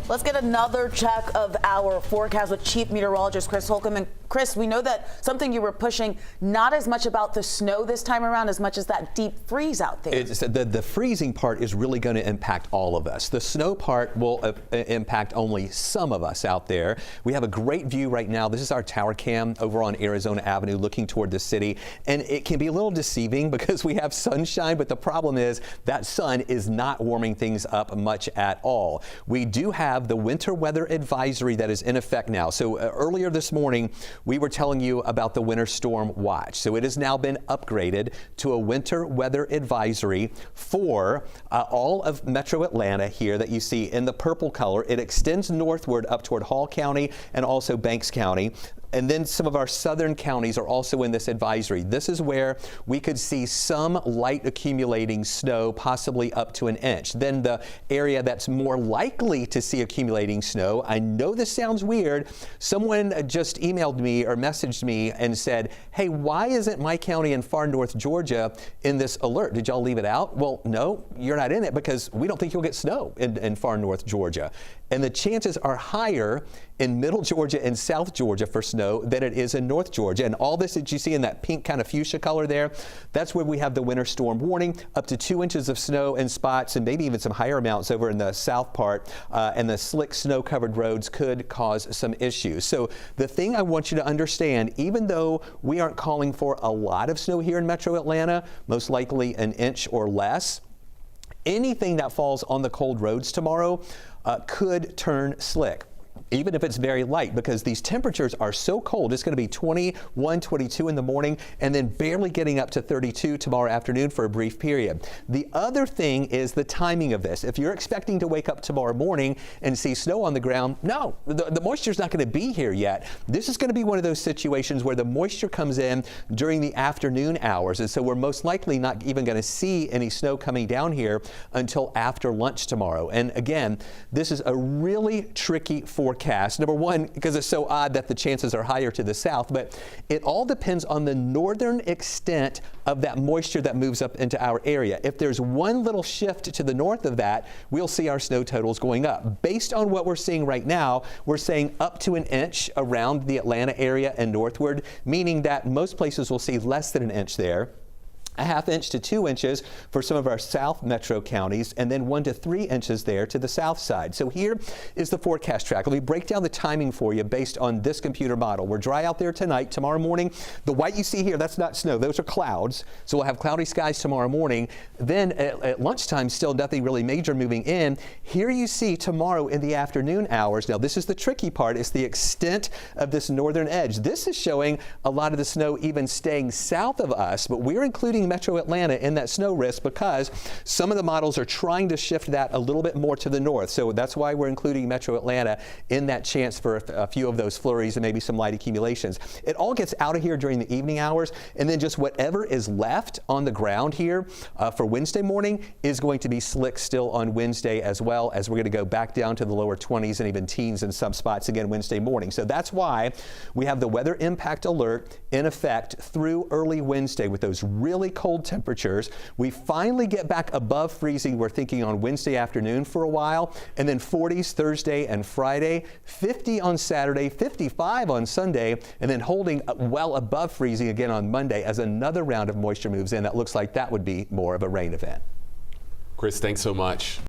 Let's get another check of our forecast with Chief Meteorologist Chris Holcomb. And Chris, we know that something you were pushing, not as much about the snow this time around as much as that deep freeze out there. The freezing part is really going to impact all of us. The snow part will impact only some of us out there. We have a great view right now. This is our tower cam over on Arizona Avenue looking toward the city. And it can be a little deceiving because we have sunshine, but the problem is that sun is not warming things up much at all. We do have the winter weather advisory that is in effect now. So earlier this morning, we were telling you about the winter storm watch. So it has now been upgraded to a winter weather advisory for all of Metro Atlanta here that you see in the purple color. It extends northward up toward Hall County and also Banks County. And then some of our southern counties are also in this advisory. This is where we could see some light accumulating snow, possibly up to an inch. Then the area that's more likely to see accumulating snow, I know this sounds weird. Someone just emailed me or messaged me and said, hey, why isn't my county in far north Georgia in this alert? Did y'all leave it out? Well, no, you're not in it because we don't think you'll get snow in far north Georgia. And the chances are higher in middle Georgia and south Georgia for snow than it is in north Georgia. And all this that you see in that pink kind of fuchsia color there, that's where we have the winter storm warning, up to 2 inches of snow in spots and maybe even some higher amounts over in the south part. And the slick snow covered roads could cause some issues. So the thing I want you to understand, even though we aren't calling for a lot of snow here in Metro Atlanta, most likely an inch or less, anything that falls on the cold roads tomorrow could turn slick, even if it's very light, because these temperatures are so cold. It's going to be 21, 22 in the morning and then barely getting up to 32 tomorrow afternoon for a brief period. The other thing is the timing of this. If you're expecting to wake up tomorrow morning and see snow on the ground, no, the moisture's not going to be here yet. This is going to be one of those situations where the moisture comes in during the afternoon hours. And so we're most likely not even going to see any snow coming down here until after lunch tomorrow. And again, this is a really tricky forecast. Number one, because it's so odd that the chances are higher to the south, but it all depends on the northern extent of that moisture that moves up into our area. If there's one little shift to the north of that, we'll see our snow totals going up. Based on what we're seeing right now, we're saying up to an inch around the Atlanta area and northward, meaning that most places will see less than an inch there. A ½ inch to 2 inches for some of our south metro counties, and then 1 to 3 inches there to the south side. So here is the forecast track. Let me break down the timing for you based on this computer model. We're dry out there tonight. Tomorrow morning, the white you see here, that's not snow. Those are clouds. So we'll have cloudy skies tomorrow morning. Then at lunchtime, still nothing really major moving in. Here you see tomorrow in the afternoon hours. Now, this is the tricky part. It's the extent of this northern edge. This is showing a lot of the snow even staying south of us, but we're including Metro Atlanta in that snow risk because some of the models are trying to shift that a little bit more to the north. So that's why we're including Metro Atlanta in that chance for a few of those flurries and maybe some light accumulations. It all gets out of here during the evening hours, and then just whatever is left on the ground here for Wednesday morning is going to be slick still on Wednesday, as well as we're going to go back down to the lower 20s and even teens in some spots again Wednesday morning. So that's why we have the weather impact alert in effect through early Wednesday with those really cold temperatures. We finally get back above freezing, we're thinking, on Wednesday afternoon for a while, and then 40s Thursday and Friday, 50 on Saturday, 55 on Sunday, and then holding well above freezing again on Monday as another round of moisture moves in. That looks like that would be more of a rain event. Chris, thanks so much.